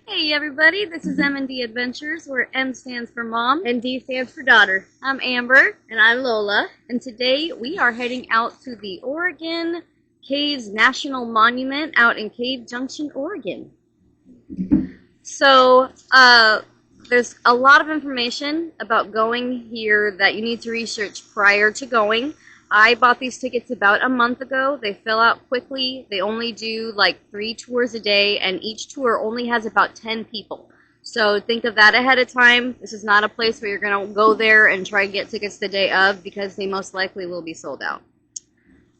Hey everybody, this is M&D Adventures, where M stands for Mom. And D stands for daughter. I'm Amber. And I'm Lola. And today we are heading out to the Oregon Caves National Monument out in Cave Junction, Oregon. So, there's a lot of information about going here that you need to research prior to going. I bought these tickets about a month ago. They fill out quickly. They only do like 3 tours a day, and each tour only has about 10 people. So think of that ahead of time. This is not a place where you're going to go there and try to get tickets the day of, because they most likely will be sold out.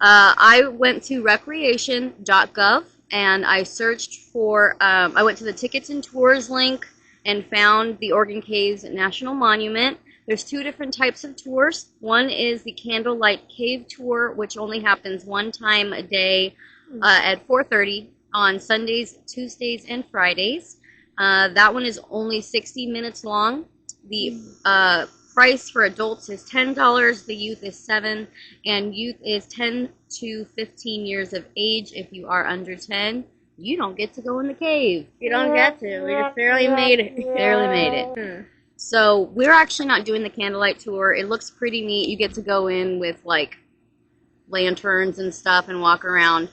I went to recreation.gov and I searched for, I went to the tickets and tours link and found the Oregon Caves National Monument. There's 2 different types of tours. One is the Candlelight Cave Tour, which only happens 1 time a day at 4:30 on Sundays, Tuesdays, and Fridays. That one is only 60 minutes long. The price for adults is $10, the youth is $7, and youth is 10 to 15 years of age. If you are under 10, you don't get to go in the cave. You don't get to. We just barely made it. Barely made it. So we're actually not doing the candlelight tour. It looks pretty neat. You get to go in with like lanterns and stuff and walk around.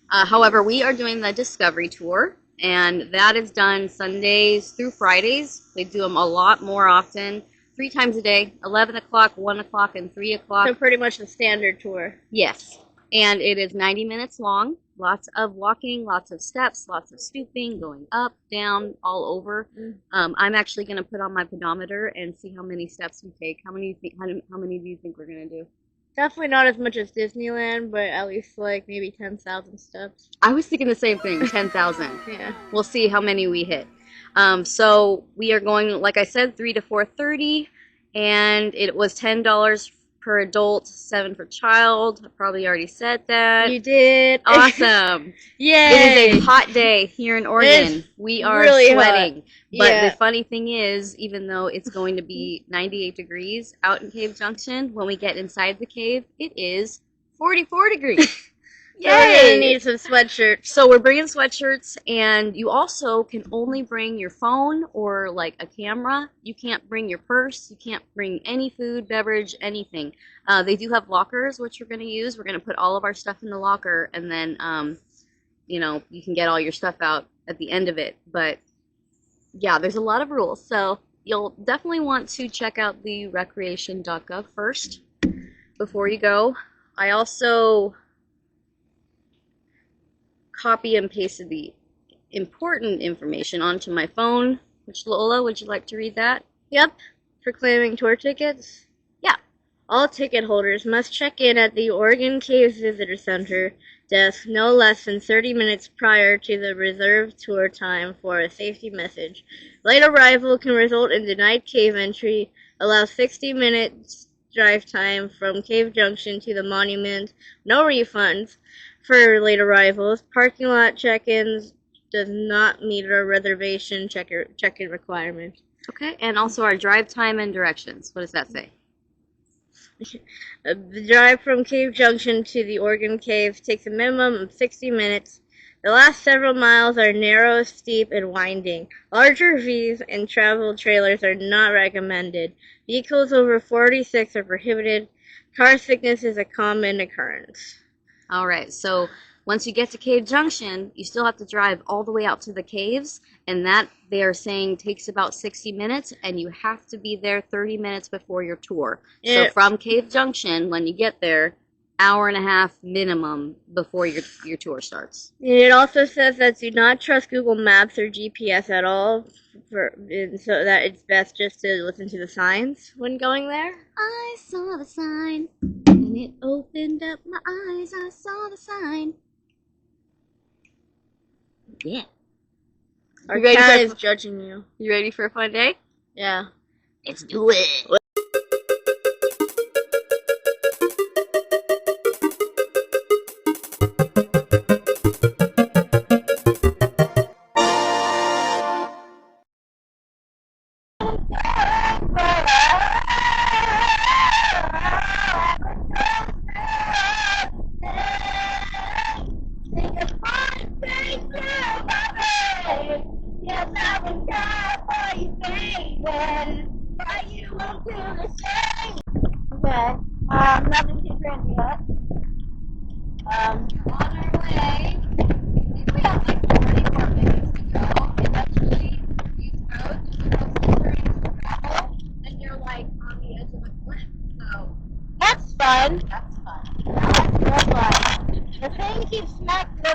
However, we are doing the discovery tour, and that is done Sundays through Fridays. They do them a lot more often, 3 times a day, 11 o'clock, 1 o'clock, and 3 o'clock. So pretty much the standard tour. Yes. And it is 90 minutes long. Lots of walking, lots of steps, lots of stooping, going up, down, all over. I'm actually going to put on my pedometer and see how many steps we take. How many do you think we're going to do? Definitely not as much as Disneyland, but at least like maybe 10,000 steps. I was thinking the same thing, 10,000. Yeah. We'll see how many we hit. So we are going, like I said, 3 to 4:30, and it was $10 per adult, 7 for child. I probably already said that. You did. Awesome. Yay. It is a hot day here in Oregon. We are really sweating. Hot. But yeah. the funny thing is, even though it's going to be 98 degrees out in Cave Junction, when we get inside the cave, it is 44 degrees. Yay! So we're gonna need some sweatshirts. So we're bringing sweatshirts, and you also can only bring your phone or like a camera. You can't bring your purse. You can't bring any food, beverage, anything. They do have lockers, which we're going to use. We're going to put all of our stuff in the locker, and then, you know, you can get all your stuff out at the end of it. But yeah, there's a lot of rules. So you'll definitely want to check out the recreation.gov first before you go. I also copy and pasted the important information onto my phone. Which, Lola, would you like to read that? Yep. For claiming tour tickets? Yeah. All ticket holders must check in at the Oregon Caves Visitor Center desk no less than 30 minutes prior to the reserved tour time for a safety message. Late arrival can result in denied cave entry. Allow 60 minutes drive time from Cave Junction to the monument. No refunds for late arrivals. Parking lot check-ins does not meet our reservation check-in requirement. Okay, and also our drive time and directions. What does that say? The drive from Cave Junction to the Oregon Caves takes a minimum of 60 minutes. The last several miles are narrow, steep, and winding. Larger RVs and travel trailers are not recommended. Vehicles over 46 are prohibited. Car sickness is a common occurrence. All right, so once you get to Cave Junction, you still have to drive all the way out to the caves, and that they are saying takes about 60 minutes, and you have to be there 30 minutes before your tour. Yeah. So from Cave Junction, when you get there, hour and a half minimum before your tour starts. It also says that do not trust Google Maps or GPS at all, so that it's best just to listen to the signs when going there. I saw the sign, and it opened up my eyes. I saw the sign. Yeah. Our You ready cat for- is judging you. You ready for a fun day? Yeah. Let's do it. Yes, I And why you won't do the same? Okay. Nothing too crazy yet. On our way. I think we have like 40 more minutes to go. Eventually, these roads are supposed to turn into gravel, and you're like on the edge of a cliff. So that's fun. That's fun. That's real fun. The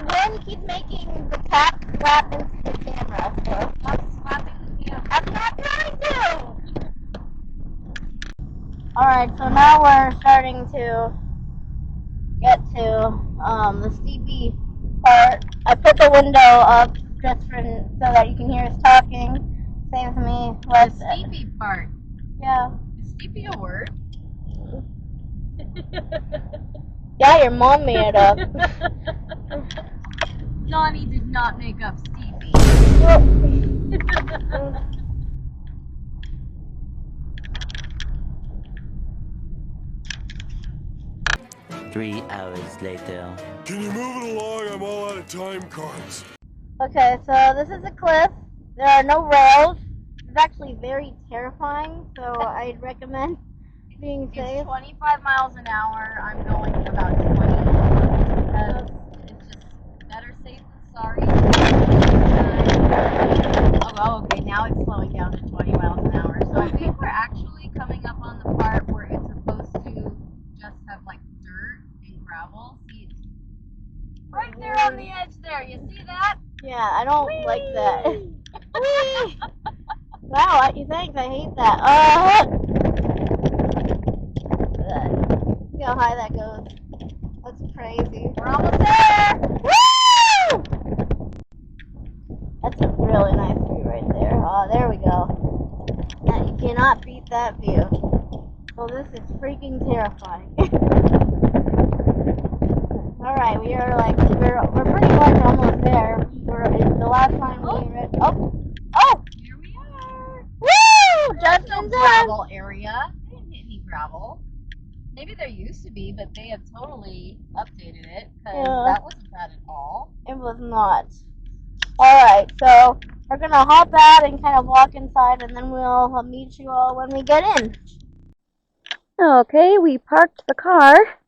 wind keeps making the cap slap into the camera. So stop slapping the camera. I'm not trying to. All right, so now we're starting to get to the steepy part. I put the window up just so that you can hear us talking. Saves me less. The steepy part. Yeah. Is steepy a word? Yeah, your mom made it up. Johnny did not make up steepy. Three hours later. Can you move it along? I'm all out of time cards. Okay, so this is a cliff. There are no rails. It's actually very terrifying, so I'd recommend being safe. It's 25 miles an hour. I'm going about 20. Because it's just better safe than sorry. Oh, okay, now it's slowing down to 20 miles an hour. So I think we're actually coming up on the part where it's supposed to just have like dirt and gravel. See, it's right there on the edge there. You see that? Yeah, I don't like that. Whee! Wow, thanks, I hate that. See how high that goes. That's crazy. We're almost there. Woo! That's a really nice view right there. Oh, there we go. Now, you cannot beat that view. Well, this is freaking terrifying. Alright, we're pretty much almost there. The last time we read. Oh! Here we are. Woo! There's Just no in time. gravel area. They didn't hit any gravel. Maybe there used to be, but they have totally updated it because that wasn't bad at all. It was not. Alright, so we're gonna hop out and kind of walk inside, and then we'll meet you all when we get in. Okay, we parked the car,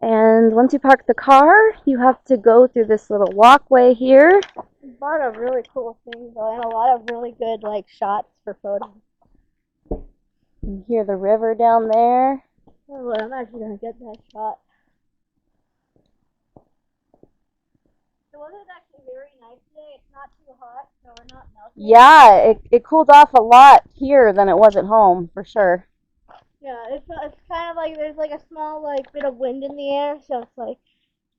and once you park the car, you have to go through this little walkway here. A lot of really cool things, though, and a lot of really good shots for photos. You hear the river down there. Oh, well, I'm actually gonna get that shot. The weather's actually very nice today. It's not too hot, so we're not melting. Yeah, it cooled off a lot here than it was at home, for sure. Yeah, it's kind of like there's a small bit of wind in the air, so it's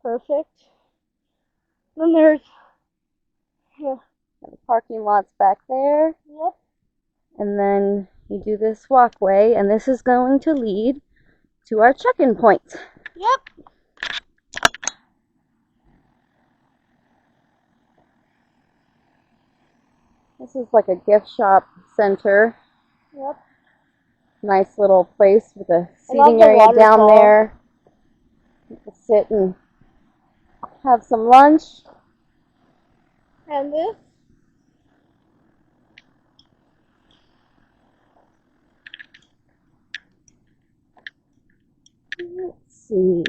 perfect. Then there's The parking lot's back there. Yep. And then you do this walkway, and this is going to lead to our check-in point. Yep. This is like a gift shop center. Yep. Nice little place with a seating area down there. You can sit and have some lunch. And this? Let's see.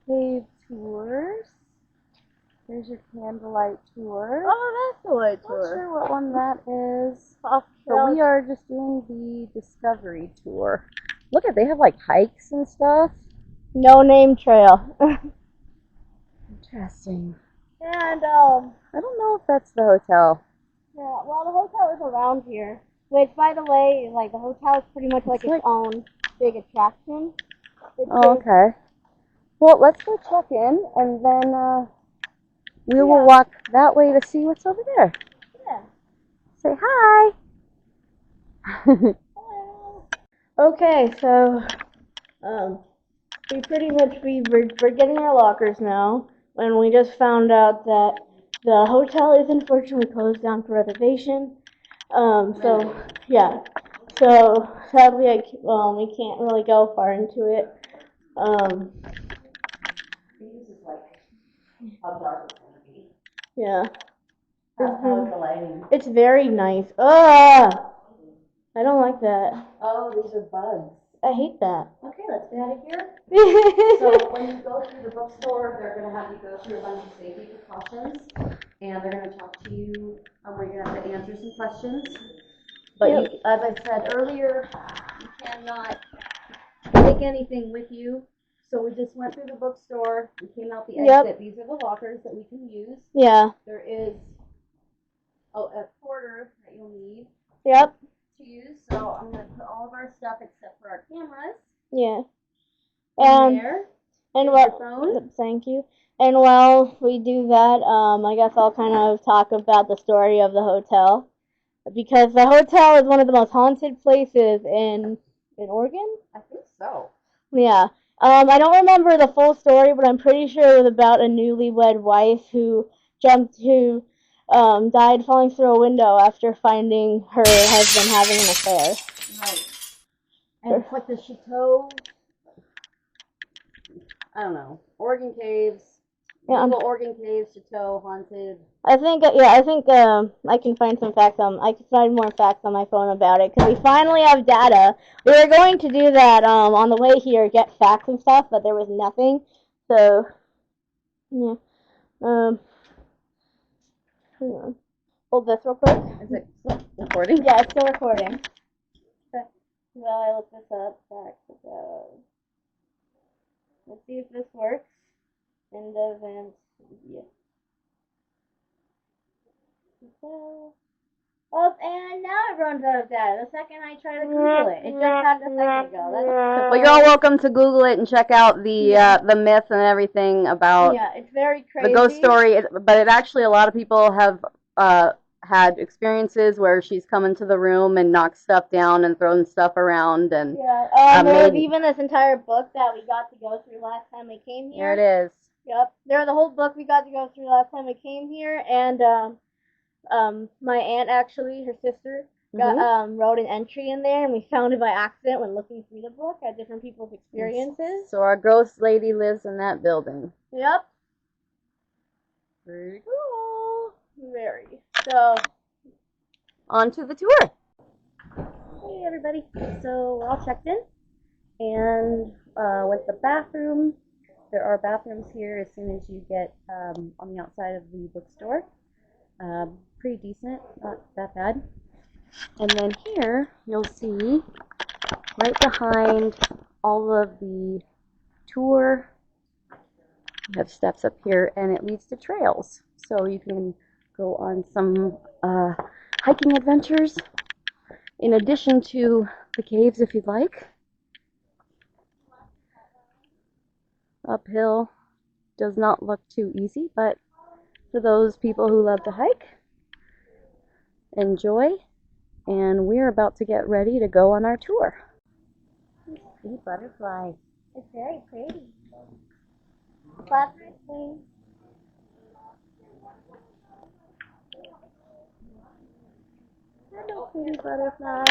Cave tours. There's your candlelight tour. Oh, that's the light tour. Not sure what one that is. But we are just doing the discovery tour. Look at, they have hikes and stuff. No name trail. Interesting. And I don't know if that's the hotel. yeah, well, the hotel is around here. Which, by the way, the hotel is pretty much its own big attraction. Okay. Well, let's go check in, and then we will walk that way to see what's over there. Yeah. Say hi. Hello. Okay, so we're getting our lockers now, and we just found out that the hotel is unfortunately closed down for reservation. So yeah, so sadly we can't really go far into it. Yeah. How is the lighting? It's very nice. Ugh! I don't like that. Oh, these are bugs. I hate that. Okay, let's get out of here. So when you go through the bookstore, they're going to have you go through a bunch of safety precautions, and they're going to talk to you. We're going to have to answer some questions. But Yep. you, as I said earlier, you cannot take anything with you. So we just went through the bookstore. We came out the exit. Yep. These are the lockers that we can use. Yeah. There is a quarter that you'll need Yep. to use. So I'm going to put all of our stuff except for our cameras Yeah. in there. And Here's your phone. thank you. And while we do that, I guess I'll kind of talk about the story of the hotel, because the hotel is one of the most haunted places in Oregon. I think so. Yeah. I don't remember the full story, but I'm pretty sure it was about a newlywed wife who died falling through a window after finding her husband having an affair. Right. And it's like the Chateau, I don't know, Oregon Caves. Yeah, Google Oregon Caves, Chateau, haunted. I think I can find some facts I can find more facts on my phone about it, because we finally have data. We were going to do that on the way here, get facts and stuff, but there was nothing. So yeah. Hold this real quick. Is it still recording? Yeah, it's still recording. Well, I looked this up. Facts about. Let's see if this works. End event. Yeah. Oh, and now everyone's out of data. The second I try to Google it, it just happened a second ago. That's well, you're all welcome to Google it and check out the myth and everything about it's very crazy. the ghost story. But it actually, a lot of people have had experiences where she's come into the room and knocked stuff down and thrown stuff around. And there was even this entire book that we got to go through last time we came here. There it is. Yep, there was the whole book we got to go through last time we came here, and my aunt, actually, her sister, wrote an entry in there, and we found it by accident when looking through the book at different people's experiences. So our ghost lady lives in that building. Yep. Very cool. Very. So, on to the tour. hey everybody. So we're all checked in, and went to the bathroom. There are bathrooms here as soon as you get on the outside of the bookstore. Pretty decent, not that bad. And then here you'll see right behind all of the tour, you have steps up here, and it leads to trails. So you can go on some hiking adventures in addition to the caves if you'd like. Uphill does not look too easy, but for those people who love to hike, enjoy. And we're about to get ready to go on our tour. Pretty butterfly. It's very pretty. Clap nicely. Hello, pretty butterfly.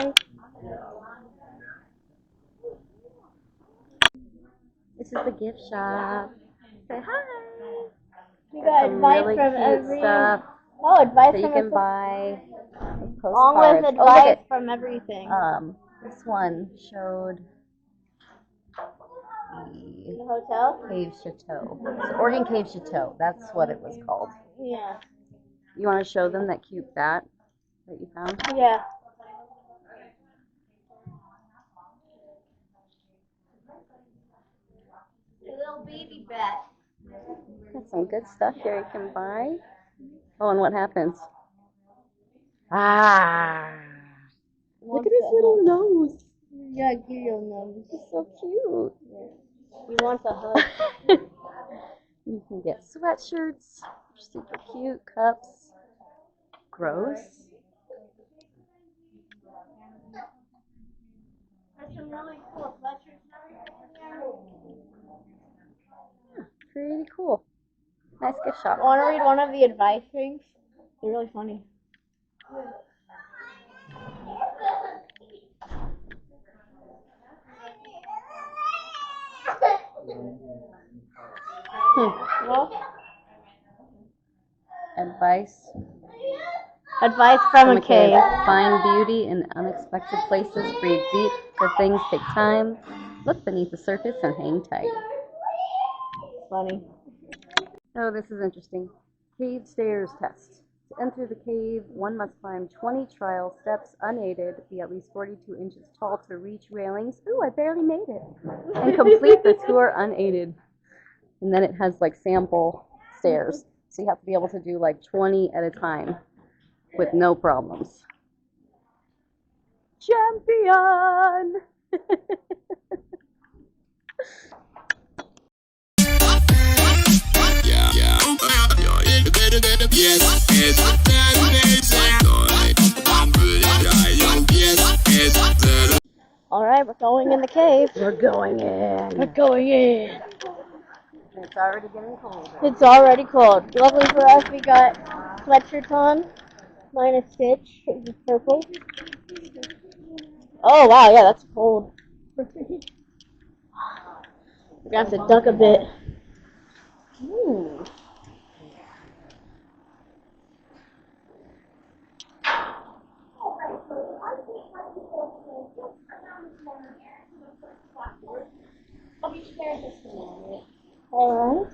This is the gift shop. Say hi. We got advice really from cute every stuff advice that you from can buy. along Postcards. with advice from everything. This one showed The hotel? Cave Chateau. So Oregon Cave Chateau. That's what it was called. Yeah. You want to show them that cute bat that you found? Yeah. A little baby bat. Got some good stuff here you can buy. Oh, and what happens? Ah! Look at his little nose. Yeah, give your nose. It's so cute. He wants a hug. You can get sweatshirts, super cute cups. Gross. There's some really cool sweatshirts Yeah, pretty cool. Nice gift shop. I want to read one of the advice things. They're really funny. Well, advice. Advice from a cave. Find beauty in unexpected places. Breathe deep. Good things take time. Look beneath the surface and hang tight. Funny. Oh, this is interesting. Cave stairs test. To enter the cave, one must climb 20 trial steps unaided, be at least 42 inches tall to reach railings. Ooh, I barely made it. And complete the tour unaided. And then it has like sample stairs. So you have to be able to do like 20 at a time with no problems. Champion! Alright, we're going in the cave. We're going in. We're going in. It's already getting cold. It's already cold. Luckily for us, we got sweatshirts on. Mine is Stitch. It's purple. Oh, wow, yeah, that's cold. We're gonna have to duck a bit. Ooh. Alright.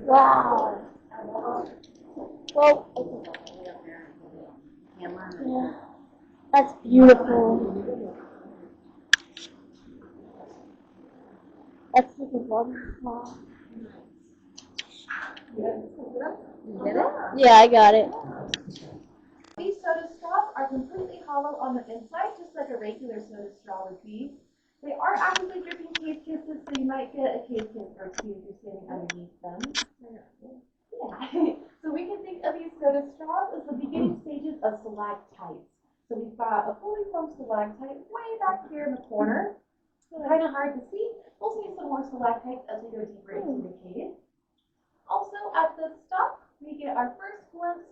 Wow. Well, yeah, that's beautiful. That's like a waterfall. You get it? Yeah, I got it. These soda straws are completely hollow on the inside, just like a regular soda straw would be. They are actively dripping cave kisses, so you might get a cave kiss or two if you're standing underneath them. Yeah. So we can think of these soda straws as the beginning stages of stalactites. So we've got a fully formed stalactite way back here in the corner. Kind of hard to see. We'll see some more stalactites as we go deeper into the cave. Also, at the top, we get our first glimpse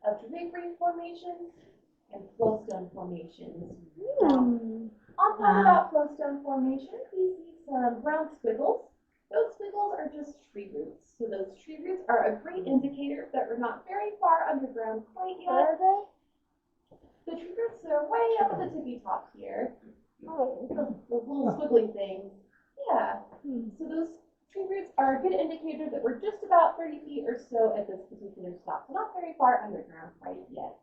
of drapery formations and flowstone formations. On top of that flowstone formation, we see some brown squiggles. Those squiggles are just tree roots. So those tree roots are a great indicator that we're not very far underground quite yet. Where are they? The tree roots are way up at the tippy top here. Oh, those little squiggly things. Yeah. So those tree roots are a good indicator that we're just about 30 feet or so at this particular stop. So not very far underground quite yet.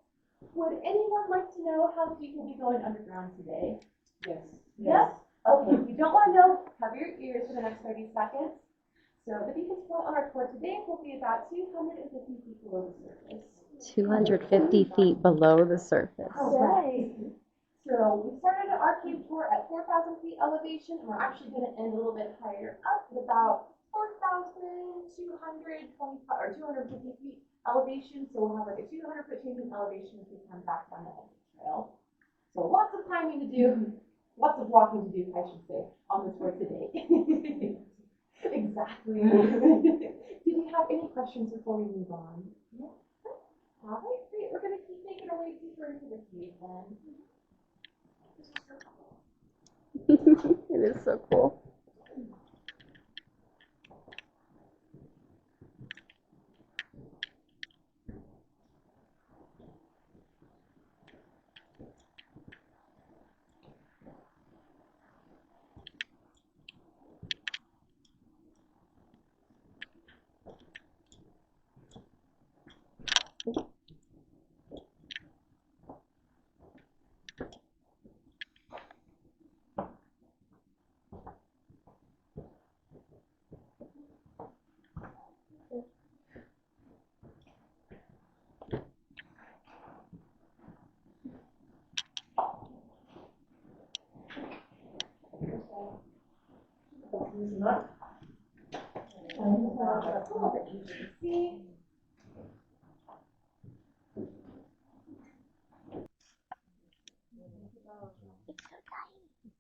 Would anyone like to know how deep we'll be going underground today? Yes. Yes? Okay, if you don't want to know, cover your ears for the next 30 seconds. So the deepest point on our tour today will be about 250 feet below the surface. 250 feet below the surface. Okay. So we started our cave tour at 4,000 feet elevation, and we're actually going to end a little bit higher up at about 4,225 or 250 feet elevation. So we'll have like a 200-foot change in elevation as we come back down the end of the trail. So lots of climbing to do, lots of walking to do, I should say, on the tour today. Exactly. Do you have any questions before we move on? Yeah. All right, great. We're going to keep making our way deeper into the cave then. It is so cool.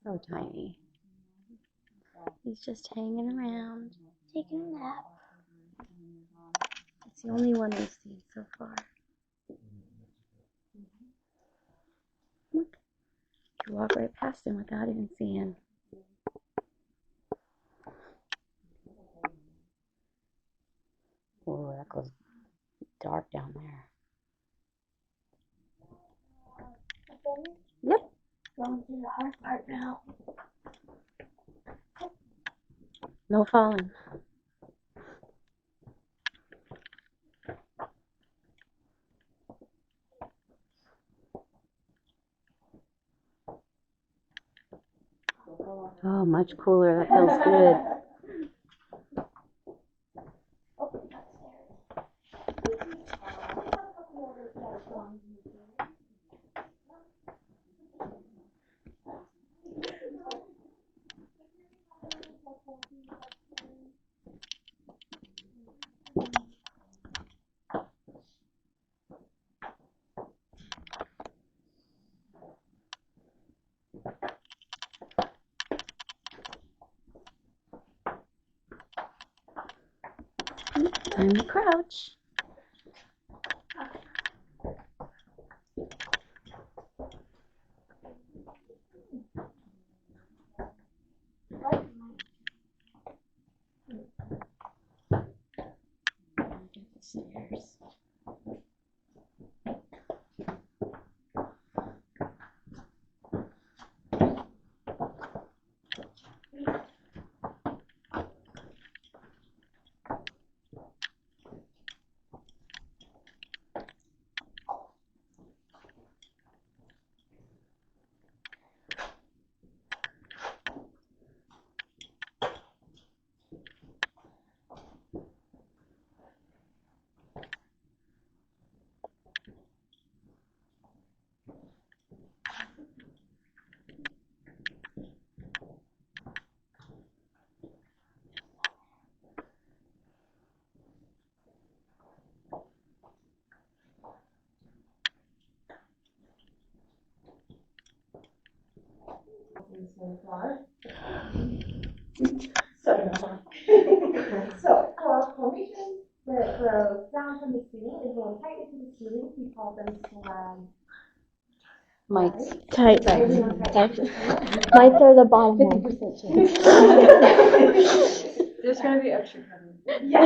So tiny. He's just hanging around, taking a nap. It's the only one we've seen so far. Look, you walk right past him without even seeing. Oh, that goes dark down there. Yep. Going through the hard part now. No falling. Oh, much cooler. That feels good. Time to crouch. Stairs. So far. So for formations that grow down from the ceiling and go tight into the ceiling, we call them slag. Mites. Tight. Mites are the bottom 50% chance. There's going to be extra credit. Yeah.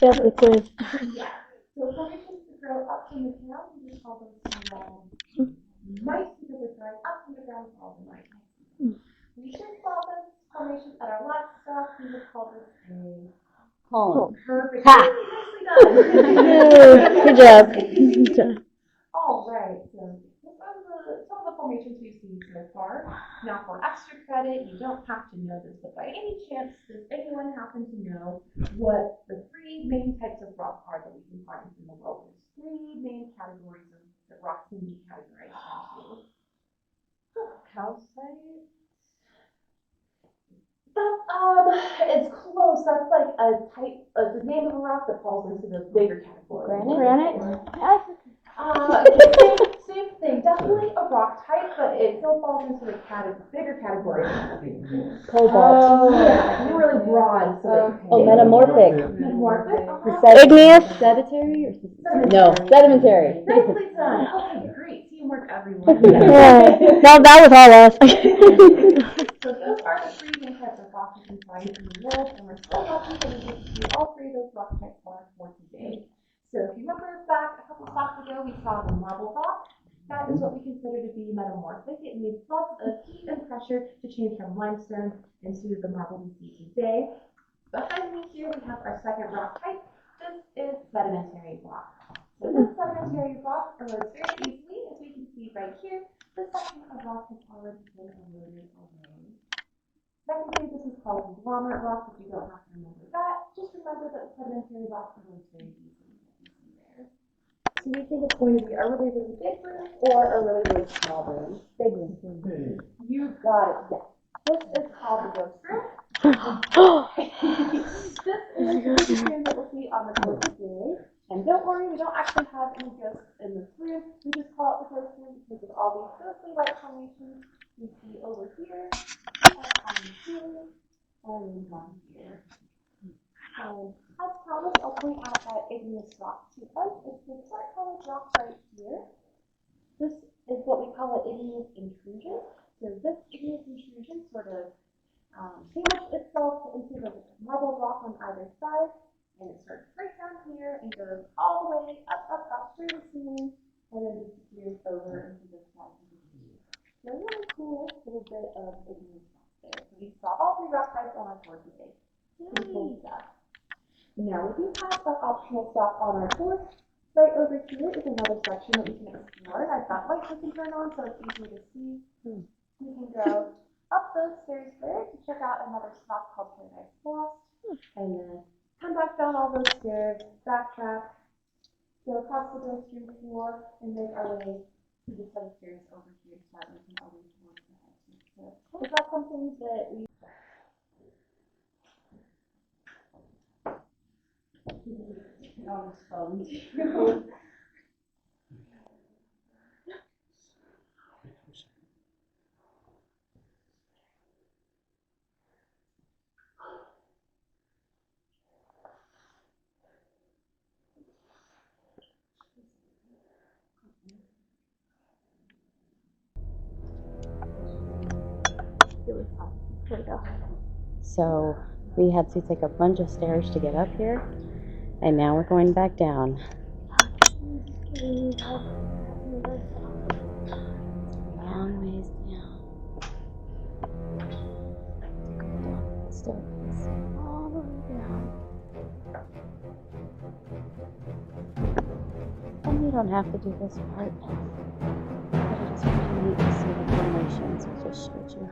That's the quiz. Yeah. So formations that grow up from the ground, we just call them slag. Mites, because they're growing up from the ground, we call them mites. We should call them formations at our last stop. We would call this a Column. perfect. Ha! Nicely done. Good job. All right. So some of the formations we've seen so far. Now, for extra credit, you don't have to know this, but by any chance, does anyone happen to know what the three main types of rock are that we can find in the world? There's three main categories of that rocks can be categorized into. Calcite? It's close. That's like a type, the name of a rock that falls into the bigger category. Granite? Same thing. Definitely a rock type, but it still falls into the bigger category. Cobalt. Yeah, you're really broad. So Oh, metamorphic. Metamorphic. Igneous. Sedentary or no, sedimentary. Nicely done. Okay, great. Teamwork, everyone. No, that was all us. So those are the three main types of rocks you can find in the world, and we're so lucky that we get to see all three of those rock types for today. So if you remember back a couple of talks ago, we saw the marble rock. That is what we consider to be metamorphic. It needs lots of heat and pressure to change from limestone into the marble we see today. Behind me here, we have our second rock type. This is sedimentary rock. So this sedimentary rock erodes very easily, as we can see right here. This section of rock has already been eroded away. Technically, this is called conglomerate rock, but you don't have to remember that. Just remember that sedimentary rock erodes very easily, as you see there. So we think it's going to be a really, really big room or a really, really small room. Big room. You got it. Yes. This is called the ghost room. This is the biggest room that we'll see on the course today. And don't worry, we don't actually have any ghosts in this room. We just call it the ghost room because of all these ghostly light formations you see over here, and on the ceiling, and down here. As promised, I'll point out that igneous rock to us. It's this dark colored rock right here. This is what we call an igneous intrusion. So this igneous intrusion sort of sandwiched itself into the marble rock on either side. And it starts right down here and goes all the way up through the ceiling, and then disappears over into the sky. So a really cool little bit of igneous rock there. So we saw all 3 rock types on our tour today. Pretty cool stuff. Now we do have that optional stop on our tour. Right over here is another section that we can explore. I've got lights we can turn on so it's easier to see. We can go up those stairs there to check out another spot called Paradise Lost. And then come back down all those stairs, backtrack, go across the ghost room floor, and make our way to the set of stairs over here to start making our way towards the head. So is that something that we on his phone? There we go. So we had to take a bunch of stairs to get up here, and now we're going back down. Long ways down. Go down the staircase all the way down. And you don't have to do this part, but it is really neat to see the formations I just showed you.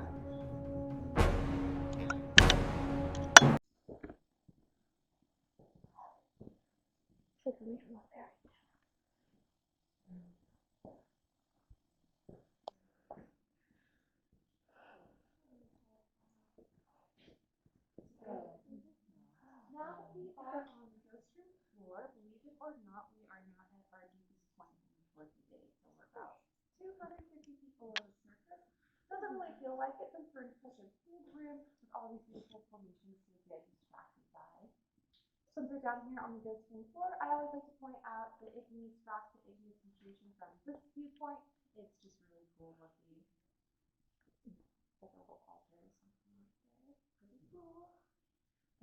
Now that we are on the ghost room floor, believe it or not, we are not at our deepest point for today. So we're about 250 feet below the surface. Doesn't really feel like it since we're in such a big room with all these beautiful formations to get distracted by. Since we're down here on the ghost room floor, I always like to point out the igneous rock to igneous situation from this viewpoint. It's just really cool looking. Like a little altar or something like that. Pretty cool.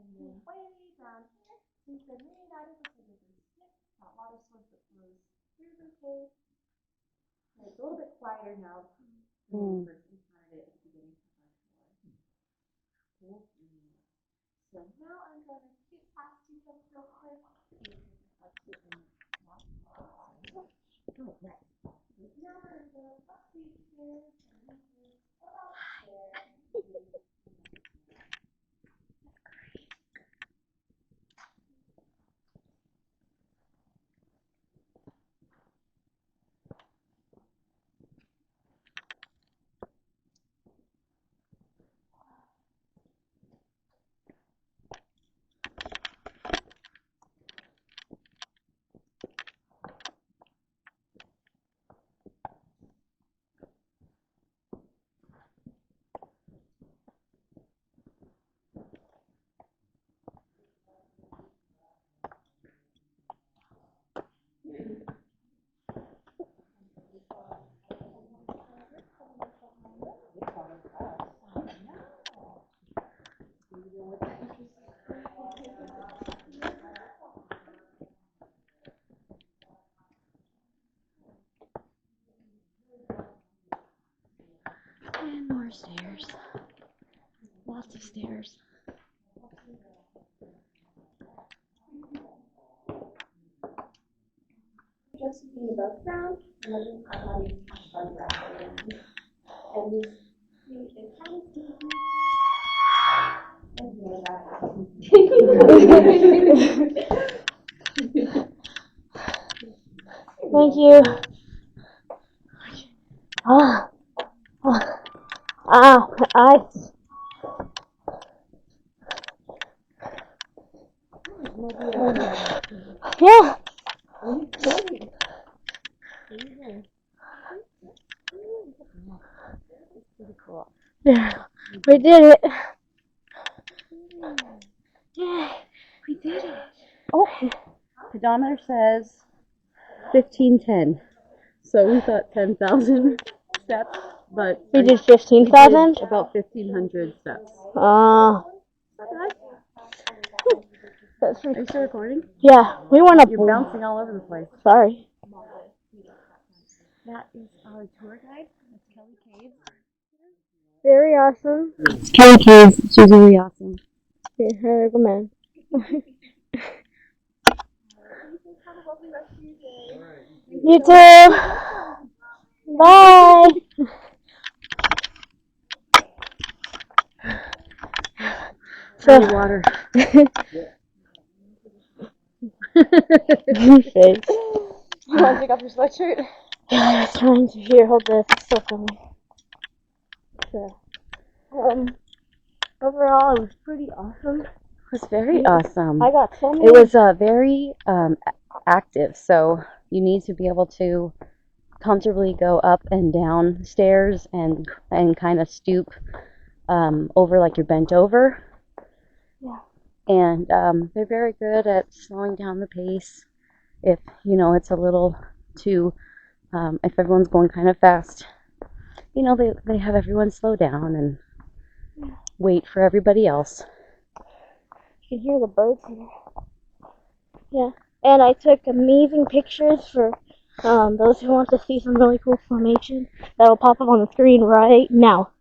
And then way down here, we've been reunited with the river Skip, that water source that flows through the cave. And it's a little bit quieter now than when we first encountered it at the beginning of our tour. Cool. So now I'm going to shoot past you guys real quick. Oh, right. Now we're going to go up these stairs and about there. And more stairs. Lots of stairs. Just feet above ground, letting our bodies touch our ground. And we see it kind of deeply. And hear that. Thank you. My eyes. Yeah. Pretty cool. Yeah, we did it. Yeah, we did it. Oh, pedometer says 1510. So we thought 10,000 steps, but We did 15,000? about 1,500 steps. Oh. it's pretty. Are you still recording? Yeah, we went up. You're bouncing all over the place. Sorry. That is our tour guide. That's Kelly Caves. Very awesome. It's Kelly Caves. She's really awesome. Here, I recommend. You too. Bye. So, water. Face. You want to pick up your sweatshirt? Yeah, I was trying to. Here, hold this. It's still filming. So, overall, it was pretty awesome. It was very awesome. I got so many. It was very active, so you need to be able to comfortably go up and down stairs and kind of stoop over like you're bent over. Yeah. And they're very good at slowing down the pace if, you know, it's a little too, if everyone's going kind of fast. You know, they have everyone slow down and wait for everybody else. You can hear the birds here. Yeah. And I took amazing pictures for those who want to see some really cool formation that'll pop up on the screen right now.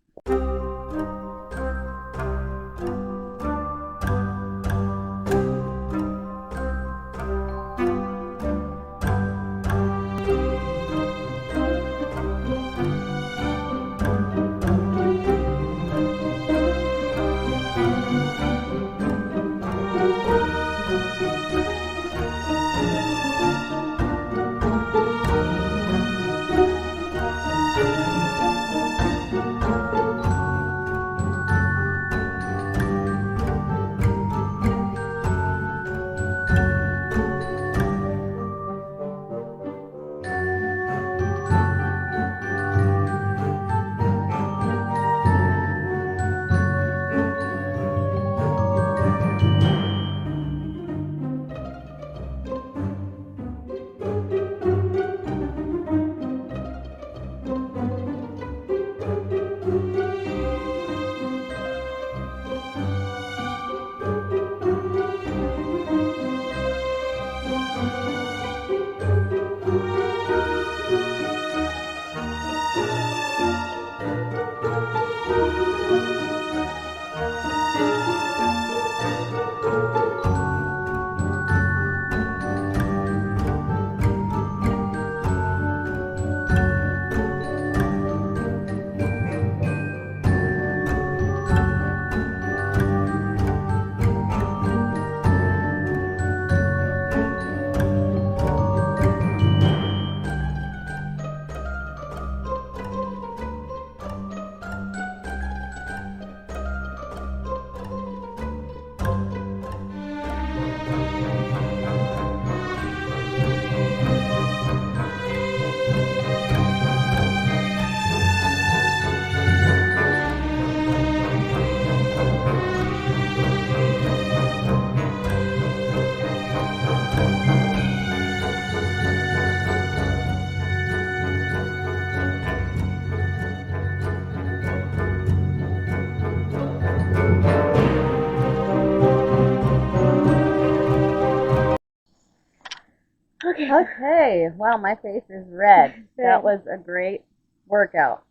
Okay, wow, my face is red. That was a great workout.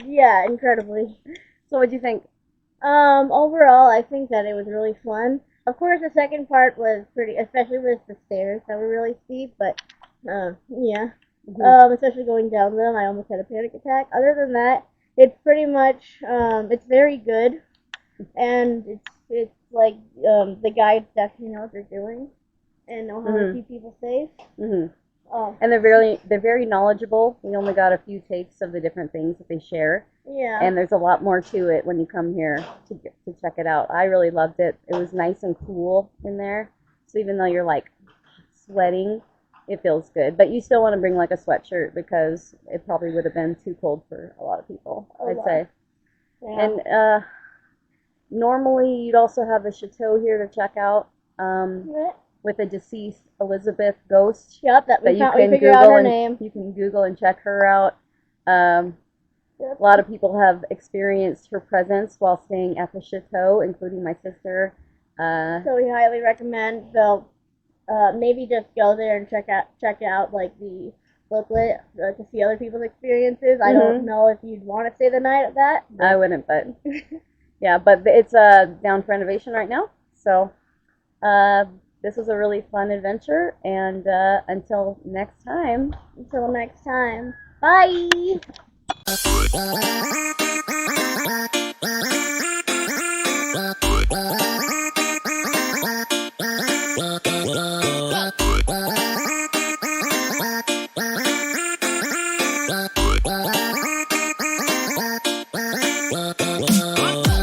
Yeah, incredibly. So what'd you think? Overall, I think that it was really fun. Of course, the second part was pretty, especially with the stairs that were really steep, but, yeah. Especially going down them, I almost had a panic attack. Other than that, it's pretty much, it's very good, and it's like, the guides definitely know what they're doing, and know how to keep people safe. And they're very knowledgeable. We only got a few takes of the different things that they share. Yeah. And there's a lot more to it when you come here to check it out. I really loved it. It was nice and cool in there. So even though you're like sweating, it feels good. But you still want to bring like a sweatshirt because it probably would have been too cold for a lot of people, I'd say. Yeah. And normally you'd also have the chateau here to check out. With a deceased Elizabeth ghost. Yep, that we figured out her name. You can Google and check her out. Yep. A lot of people have experienced her presence while staying at the chateau, including my sister. So we highly recommend. So maybe just go there and check out like the booklet to see other people's experiences. I don't know if you'd want to stay the night at that. I wouldn't, but yeah, but it's down for renovation right now. So this was a really fun adventure, and until next time. Bye.